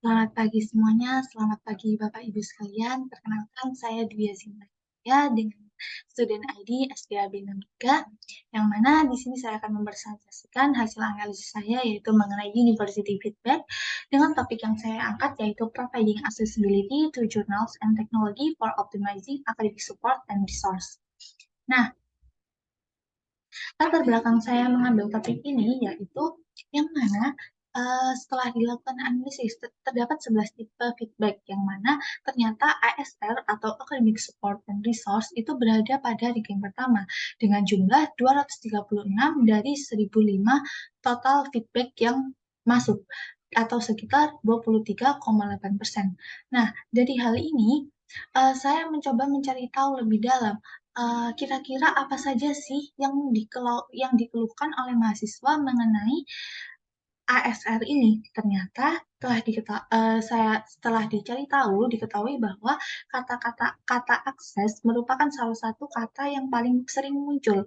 Selamat pagi semuanya, selamat pagi Bapak Ibu sekalian. Perkenalkan saya Dwi Zinaya dengan student ID SPAB 63, yang mana di sini saya akan mempresentasikan hasil analisis saya yaitu mengenai university feedback dengan topik yang saya angkat yaitu providing accessibility to journals and technology for optimizing academic support and resource. Nah, latar belakang saya mengambil topik ini yaitu yang mana setelah dilakukan analisis terdapat 11 tipe feedback yang mana ternyata ASR atau Academic Support and Resource itu berada pada ranking pertama dengan jumlah 236 dari 1005 total feedback yang masuk atau sekitar 23,8%. Nah, dari hal ini saya mencoba mencari tahu lebih dalam kira-kira apa saja sih yang dikeluhkan oleh mahasiswa mengenai ASR ini? Ternyata setelah dicari tahu diketahui bahwa kata akses merupakan salah satu kata yang paling sering muncul.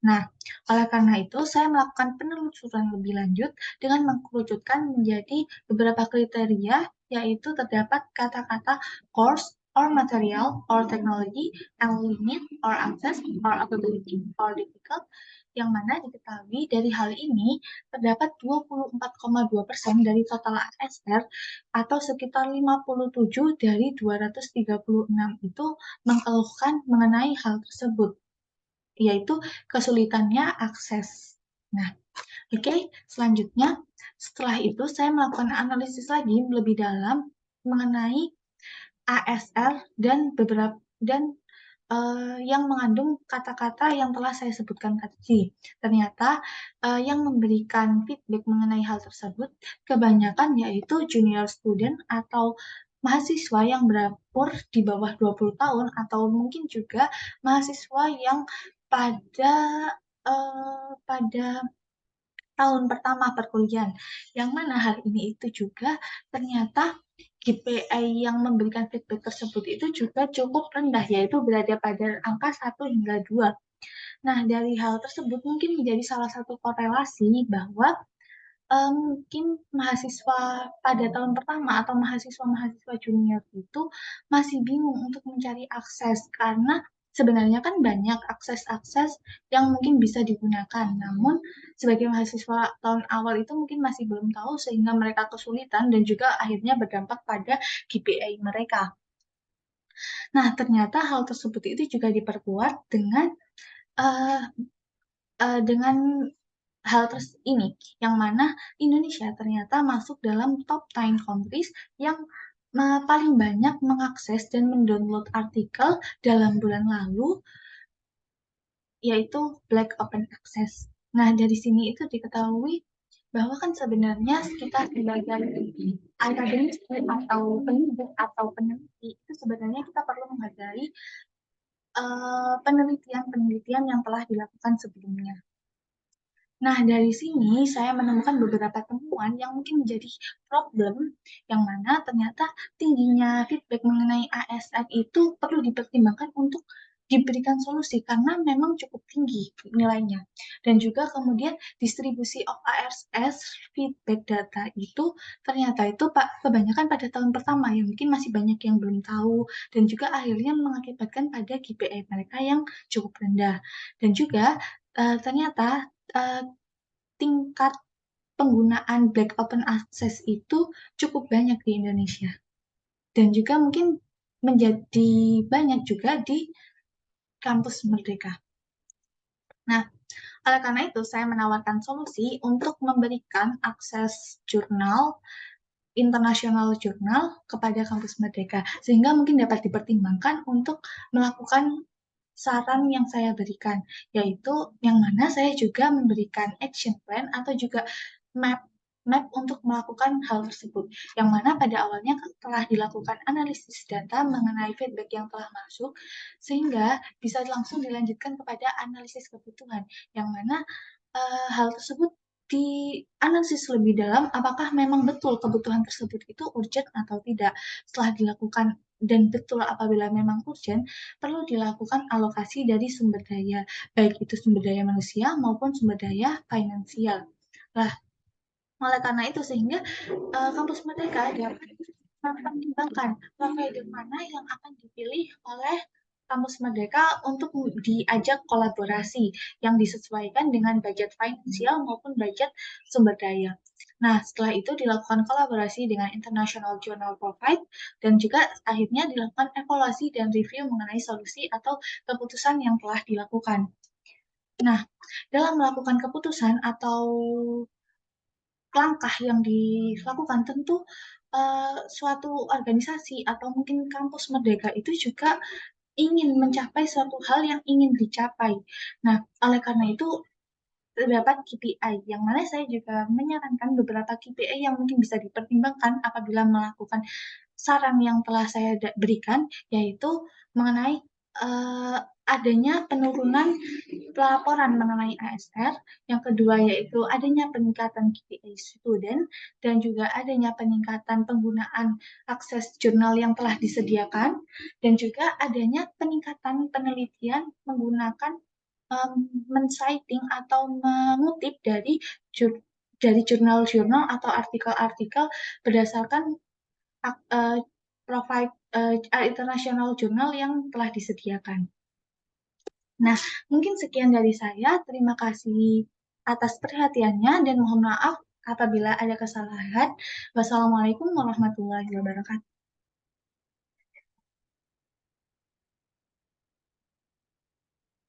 Nah, oleh karena itu saya melakukan penelusuran lebih lanjut dengan mengkerucutkan menjadi beberapa kriteria, yaitu terdapat kata-kata course or material or technology and limit or access or availability or difficult, yang mana diketahui dari hal ini terdapat 24,2% dari total ASR atau sekitar 57 dari 236 itu mengeluhkan mengenai hal tersebut, yaitu kesulitannya akses. Nah, oke, selanjutnya setelah itu saya melakukan analisis lagi lebih dalam mengenai ASR dan yang mengandung kata-kata yang telah saya sebutkan tadi. Ternyata yang memberikan feedback mengenai hal tersebut kebanyakan yaitu junior student atau mahasiswa yang berumur di bawah 20 tahun atau mungkin juga mahasiswa yang pada pada tahun pertama perkuliahan, yang mana hal ini itu juga ternyata KPI yang memberikan feedback tersebut itu juga cukup rendah, yaitu berada pada angka 1 hingga 2. Nah, dari hal tersebut mungkin menjadi salah satu korelasi bahwa mungkin mahasiswa pada tahun pertama atau mahasiswa-mahasiswa junior itu masih bingung untuk mencari akses karena sebenarnya kan banyak akses-akses yang mungkin bisa digunakan. Namun sebagai mahasiswa tahun awal itu mungkin masih belum tahu sehingga mereka kesulitan dan juga akhirnya berdampak pada KPI mereka. Nah, ternyata hal tersebut itu juga diperkuat uh, dengan ini, yang mana Indonesia ternyata masuk dalam top 10 countries yang paling banyak mengakses dan mendownload artikel dalam bulan lalu, yaitu Black Open Access. Nah, dari sini itu diketahui bahwa kan sebenarnya kita sebagai akademisi atau peneliti itu sebenarnya kita perlu menghargai penelitian-penelitian yang telah dilakukan sebelumnya. Nah, dari sini saya menemukan beberapa temuan yang mungkin menjadi problem, yang mana ternyata tingginya feedback mengenai ASN itu perlu dipertimbangkan untuk diberikan solusi karena memang cukup tinggi nilainya. Dan juga kemudian distribusi of ASS feedback data itu ternyata itu kebanyakan pada tahun pertama yang mungkin masih banyak yang belum tahu dan juga akhirnya mengakibatkan pada KPI mereka yang cukup rendah. Dan juga ternyata tingkat penggunaan Black Open Access itu cukup banyak di Indonesia. Dan juga mungkin menjadi banyak juga di kampus Merdeka. Nah, oleh karena itu saya menawarkan solusi untuk memberikan akses jurnal, internasional jurnal kepada kampus Merdeka, sehingga mungkin dapat dipertimbangkan untuk melakukan saran yang saya berikan, yaitu yang mana saya juga memberikan action plan atau juga map map untuk melakukan hal tersebut, yang mana pada awalnya telah dilakukan analisis data mengenai feedback yang telah masuk, sehingga bisa langsung dilanjutkan kepada analisis kebutuhan, yang mana hal tersebut dianalisis lebih dalam apakah memang betul kebutuhan tersebut itu urgent atau tidak. Setelah dilakukan dan betul apabila memang urgent, perlu dilakukan alokasi dari sumber daya, baik itu sumber daya manusia maupun sumber daya finansial. Lah, Oleh karena itu sehingga kampus merdeka dapat mempertimbangkan provider mana yang akan dipilih oleh kampus merdeka untuk diajak kolaborasi yang disesuaikan dengan budget finansial maupun budget sumber daya. Nah, setelah itu dilakukan kolaborasi dengan International Journal Provide dan juga akhirnya dilakukan evaluasi dan review mengenai solusi atau keputusan yang telah dilakukan. Nah, dalam melakukan keputusan atau langkah yang dilakukan tentu suatu organisasi atau mungkin kampus merdeka itu juga ingin mencapai suatu hal yang ingin dicapai. Nah, oleh karena itu terdapat KPI, yang mana saya juga menyarankan beberapa KPI yang mungkin bisa dipertimbangkan apabila melakukan saran yang telah saya berikan, yaitu mengenai uh, adanya penurunan pelaporan mengenai ASR, yang kedua yaitu adanya peningkatan KPI student, dan juga adanya peningkatan penggunaan akses jurnal yang telah disediakan, dan juga adanya peningkatan penelitian menggunakan men-citing atau mengutip dari jurnal-jurnal atau artikel-artikel berdasarkan provide international jurnal yang telah disediakan. Nah, mungkin sekian dari saya. Terima kasih atas perhatiannya dan mohon maaf apabila ada kesalahan. Wassalamualaikum warahmatullahi wabarakatuh.